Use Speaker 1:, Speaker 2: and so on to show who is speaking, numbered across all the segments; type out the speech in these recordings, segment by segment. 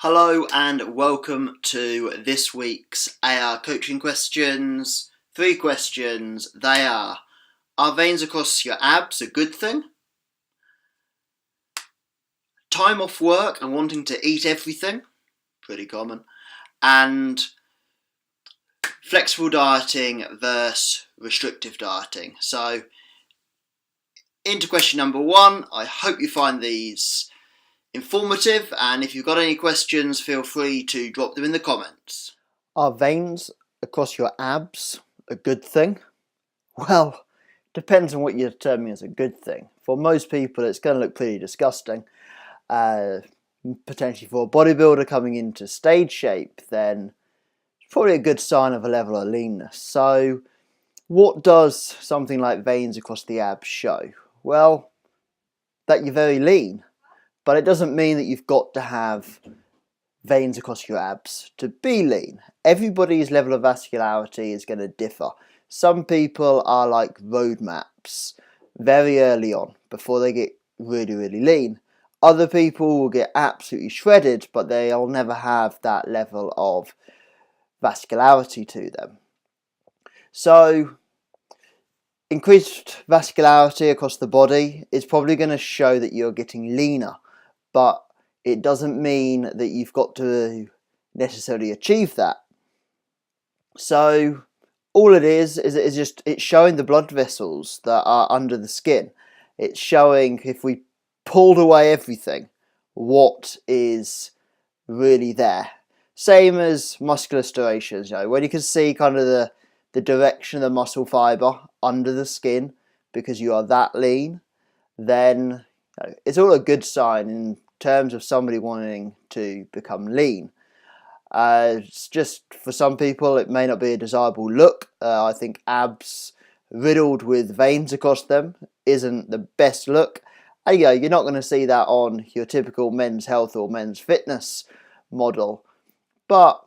Speaker 1: Hello and welcome to this week's ARCoaching questions. 3 questions. They are veins across your abs a good thing? Time off work and wanting to eat everything? Pretty common. And flexible dieting versus restrictive dieting. So, into question number 1. I hope you find these informative, and if you've got any questions, feel free to drop them in the comments.
Speaker 2: Are veins across your abs a good thing? Well, depends on what you're determining as a good thing. For most people, it's going to look pretty disgusting. Potentially for a bodybuilder coming into stage shape, then it's probably a good sign of a level of leanness. So, what does something like veins across the abs show? Well, that you're very lean. But it doesn't mean that you've got to have veins across your abs to be lean. Everybody's level of vascularity is going to differ. Some people are like road maps very early on before they get really lean. Other people will get absolutely shredded, but they'll never have that level of vascularity to them. So increased vascularity across the body is probably going to show that you're getting leaner, but it doesn't mean that you've got to necessarily achieve that. So all it is just it's showing the blood vessels that are under the skin. It's showing, if we pulled away everything, what is really there. Same as muscular striations, when you can see kind of the direction of the muscle fibre under the skin because you are that lean, then it's all a good sign in terms of somebody wanting to become lean. It's just, for some people, it may not be a desirable look. I think abs riddled with veins across them isn't the best look. And you're not going to see that on your typical men's health or men's fitness model. But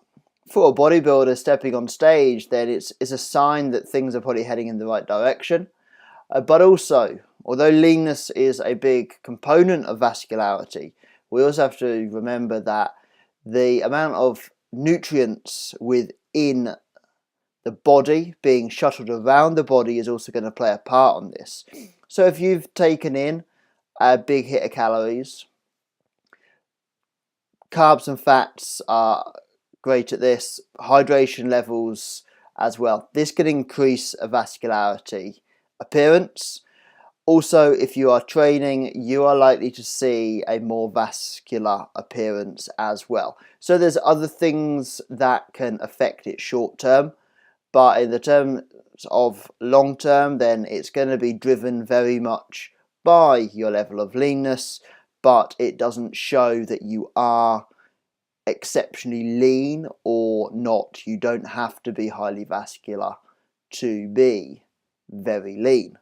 Speaker 2: for a bodybuilder stepping on stage, then it's a sign that things are probably heading in the right direction. But also, although leanness is a big component of vascularity, we also have to remember that the amount of nutrients within the body being shuttled around the body is also going to play a part on this. So if you've taken in a big hit of calories, carbs and fats are great at this, hydration levels as well. This can increase a vascularity appearance. Also, if you are training, you are likely to see a more vascular appearance as well. So there's other things that can affect it short term, but in the terms of long term, then it's going to be driven very much by your level of leanness, but it doesn't show that you are exceptionally lean or not. You don't have to be highly vascular to be very lean.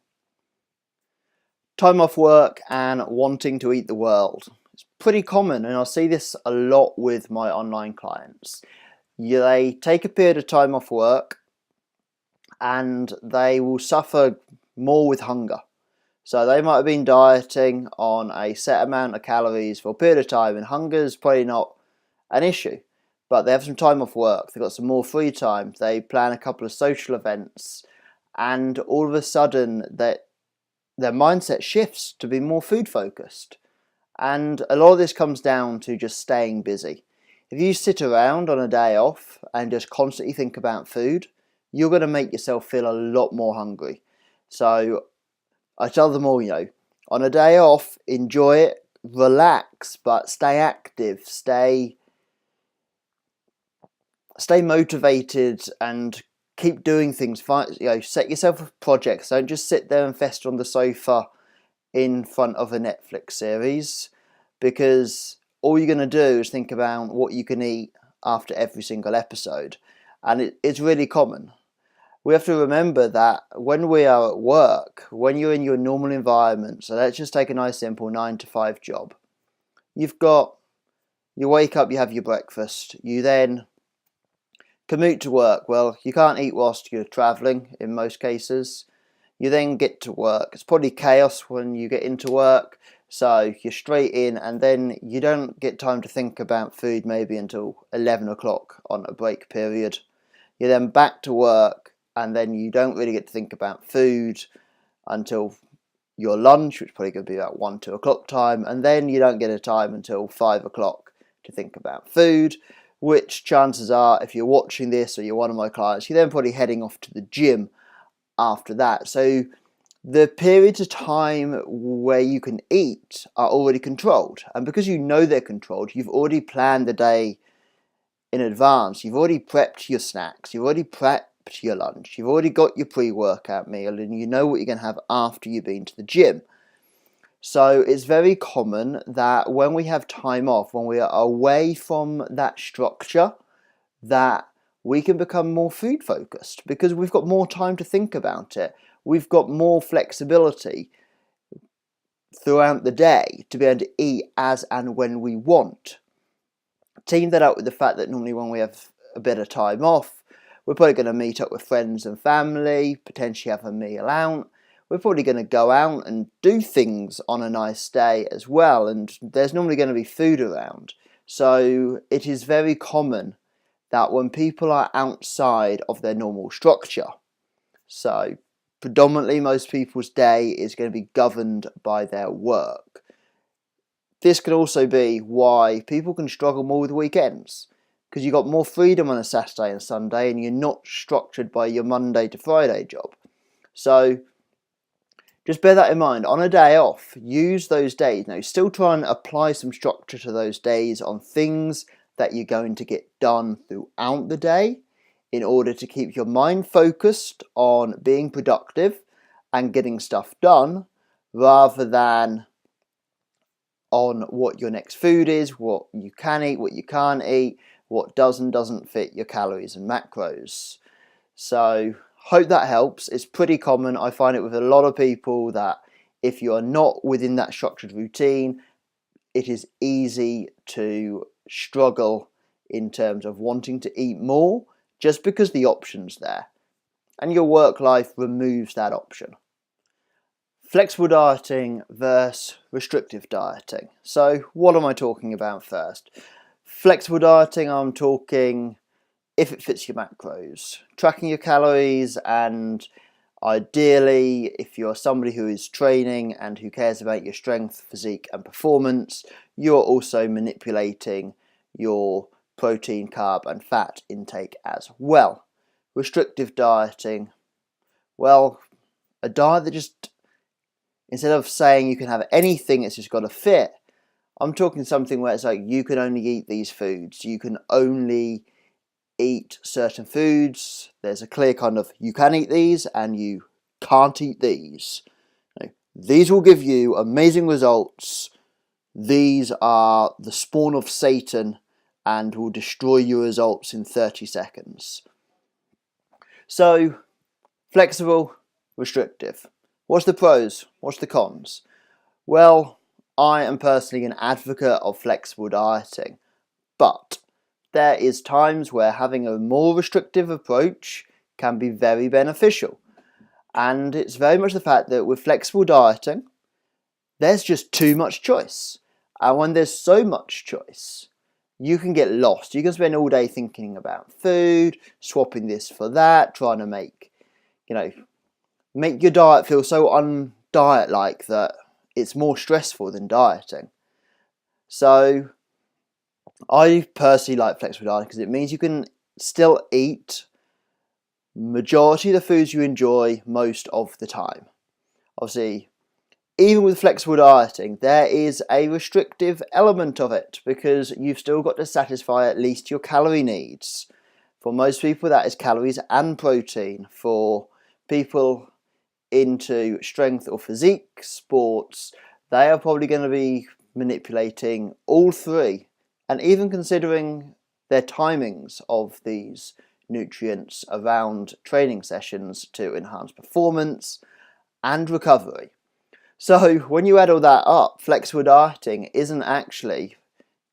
Speaker 2: Time off work and wanting to eat the world. It's pretty common, and I see this a lot with my online clients. They take a period of time off work and they will suffer more with hunger. So they might have been dieting on a set amount of calories for a period of time, and hunger is probably not an issue. But they have some time off work, they've got some more free time, they plan a couple of social events, and all of a sudden their mindset shifts to be more food focused. And a lot of this comes down to just staying busy. If you sit around on a day off and just constantly think about food, you're going to make yourself feel a lot more hungry. So I tell them all, on a day off, enjoy it, relax, but stay active, stay motivated, and keep doing things. Set yourself projects. Don't just sit there and fester on the sofa in front of a Netflix series, because all you're going to do is think about what you can eat after every single episode, and it's really common. We have to remember that when we are at work, when you're in your normal environment, so let's just take a nice simple 9 to 5 job. You wake up, you have your breakfast, you then commute to work. Well, you can't eat whilst you're travelling in most cases. You then get to work. It's probably chaos when you get into work. So you're straight in, and then you don't get time to think about food maybe until 11 o'clock on a break period. You're then back to work, and then you don't really get to think about food until your lunch, which is probably going to be about 1, 2 o'clock time, and then you don't get a time until 5 o'clock to think about food, which chances are, if you're watching this or you're one of my clients, you're then probably heading off to the gym after that. So the periods of time where you can eat are already controlled, and because you know they're controlled, you've already planned the day in advance. You've already prepped your snacks, you've already prepped your lunch, you've already got your pre-workout meal, and you know what you're going to have after you've been to the gym. So it's very common that when we have time off, when we are away from that structure, that we can become more food focused because we've got more time to think about it. We've got more flexibility throughout the day to be able to eat as and when we want. Team that up with the fact that normally when we have a bit of time off, we're probably going to meet up with friends and family, potentially have a meal out. We're probably going to go out and do things on a nice day as well, and there's normally going to be food around. So it is very common that when people are outside of their normal structure, so predominantly most people's day is going to be governed by their work. This can also be why people can struggle more with weekends, because you've got more freedom on a Saturday and Sunday and you're not structured by your Monday to Friday job. So just bear that in mind. On a day off, use those days. Now, still try and apply some structure to those days on things that you're going to get done throughout the day in order to keep your mind focused on being productive and getting stuff done, rather than on what your next food is, what you can eat, what you can't eat, what does and doesn't fit your calories and macros. So hope that helps. It's pretty common. I find it with a lot of people that if you are not within that structured routine, it is easy to struggle in terms of wanting to eat more just because the option's there. And your work life removes that option. Flexible dieting versus restrictive dieting. So what am I talking about first? Flexible dieting, I'm talking if it fits your macros, tracking your calories, and ideally, if you're somebody who is training and who cares about your strength, physique and performance, you're also manipulating your protein, carb and fat intake as well. Restrictive dieting, well, a diet that just, instead of saying you can have anything, it's just got to fit, I'm talking something where it's like you can only eat these foods, you can only eat certain foods, there's a clear kind of you can eat these and you can't eat these. These will give you amazing results, these are the spawn of Satan and will destroy your results in 30 seconds. So, flexible, restrictive. What's the pros? What's the cons? Well, I am personally an advocate of flexible dieting, but there is times where having a more restrictive approach can be very beneficial. And it's very much the fact that with flexible dieting, there's just too much choice. And when there's so much choice, you can get lost. You can spend all day thinking about food, swapping this for that, trying to make your diet feel so un-diet-like that it's more stressful than dieting. So I personally like flexible dieting because it means you can still eat majority of the foods you enjoy most of the time. Obviously, even with flexible dieting, there is a restrictive element of it because you've still got to satisfy at least your calorie needs. For most people, that is calories and protein. For people into strength or physique sports, they are probably going to be manipulating all three, and even considering their timings of these nutrients around training sessions to enhance performance and recovery. So when you add all that up, flexible dieting isn't actually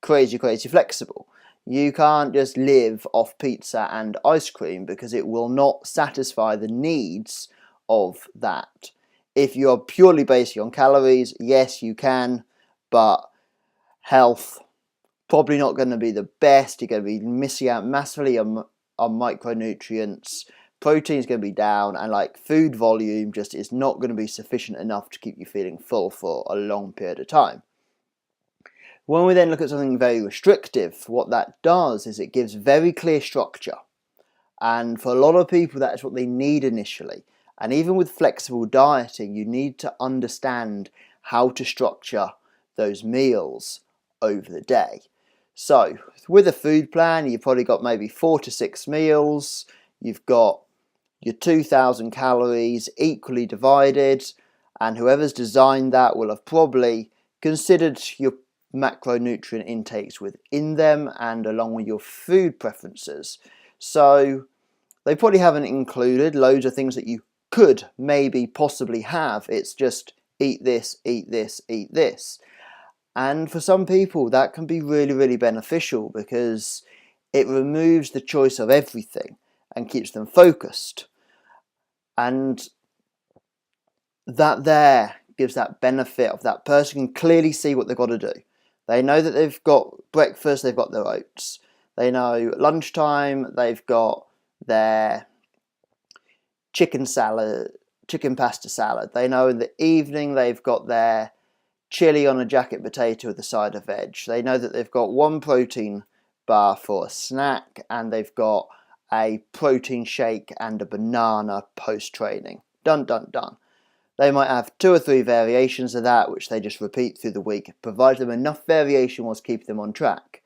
Speaker 2: crazy flexible. You can't just live off pizza and ice cream because it will not satisfy the needs of that. If you're purely basing on calories, yes, you can but health, probably not going to be the best. You're going to be missing out massively on micronutrients. Protein's going to be down, and like food volume just is not going to be sufficient enough to keep you feeling full for a long period of time. When we then look at something very restrictive, what that does is it gives very clear structure. And for a lot of people, that's what they need initially. And even with flexible dieting, you need to understand how to structure those meals over the day. So with a food plan, you've probably got maybe 4 to 6 meals. You've got your 2,000 calories equally divided, and whoever's designed that will have probably considered your macronutrient intakes within them and along with your food preferences. So they probably haven't included loads of things that you could maybe possibly have. It's just eat this, eat this, eat this. And for some people that can be really, really beneficial because it removes the choice of everything and keeps them focused. And that there gives that benefit of that person can clearly see what they've got to do. They know that they've got breakfast, they've got their oats. They know lunchtime, they've got their chicken pasta salad. They know in the evening they've got their chili on a jacket potato with a side of veg. They know that they've got one protein bar for a snack, and they've got a protein shake and a banana post-training. Done, done, done. They might have 2 or 3 variations of that, which they just repeat through the week, provide them enough variation whilst keeping them on track.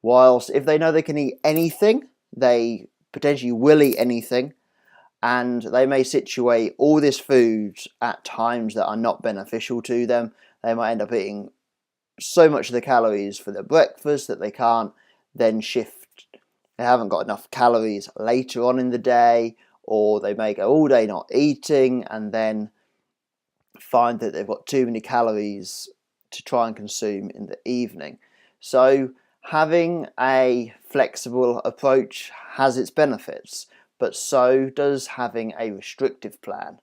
Speaker 2: Whilst if they know they can eat anything, they potentially will eat anything, and they may situate all this food at times that are not beneficial to them. They might end up eating so much of the calories for their breakfast that they can't then shift. They haven't got enough calories later on in the day, or they may go all day not eating and then find that they've got too many calories to try and consume in the evening. So having a flexible approach has its benefits, but so does having a restrictive plan,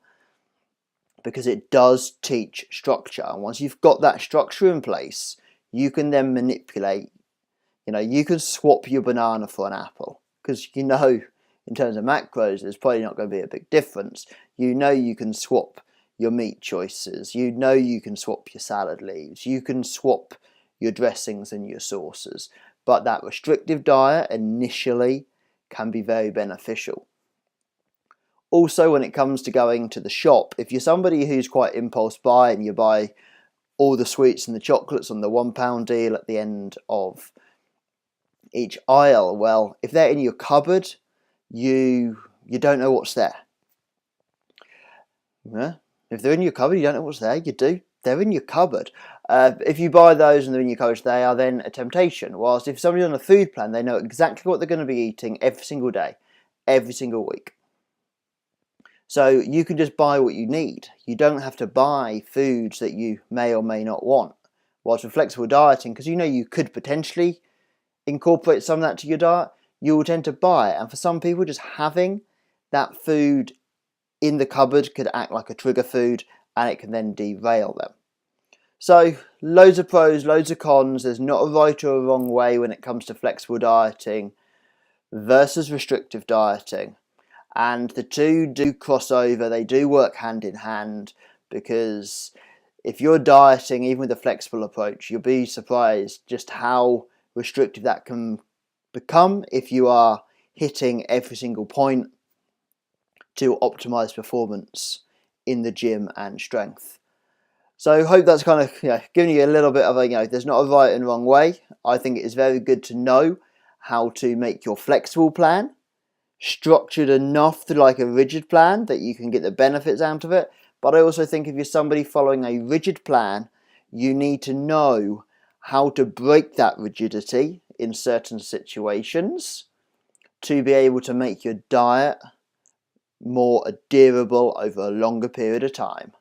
Speaker 2: because it does teach structure. And once you've got that structure in place, you can then manipulate. You can swap your banana for an apple, because in terms of macros, there's probably not going to be a big difference. You can swap your meat choices. You can swap your salad leaves. You can swap your dressings and your sauces. But that restrictive diet initially can be very beneficial. Also, when it comes to going to the shop, if you're somebody who's quite impulse buy and you buy all the sweets and the chocolates on the £1 deal at the end of each aisle, well, if they're in your cupboard, you don't know what's there. Yeah? If they're in your cupboard, you don't know what's there. You do. They're in your cupboard. If you buy those and they're in your cupboard, they are then a temptation. Whilst if somebody's on a food plan, they know exactly what they're going to be eating every single day, every single week. So you can just buy what you need. You don't have to buy foods that you may or may not want. Whilst with flexible dieting, because you could potentially incorporate some of that to your diet, you will tend to buy it. And for some people, just having that food in the cupboard could act like a trigger food, and it can then derail them. So loads of pros, loads of cons. There's not a right or a wrong way when it comes to flexible dieting versus restrictive dieting. And the two do cross over. They do work hand in hand, because if you're dieting, even with a flexible approach, you'll be surprised just how restrictive that can become if you are hitting every single point to optimize performance in the gym and strength. So I hope that's kind of giving you a little bit of there's not a right and wrong way. I think it is very good to know how to make your flexible plan structured enough to like a rigid plan that you can get the benefits out of it. But I also think if you're somebody following a rigid plan, you need to know how to break that rigidity in certain situations to be able to make your diet more adherable over a longer period of time.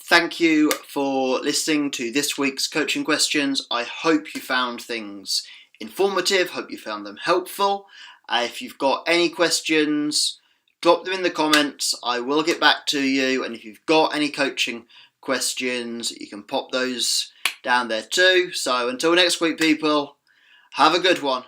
Speaker 1: Thank you for listening to this week's coaching questions. I hope you found things informative, hope you found them helpful. If you've got any questions, drop them in the comments. I will get back to you. And if you've got any coaching questions, you can pop those down there too. So until next week, people, have a good one.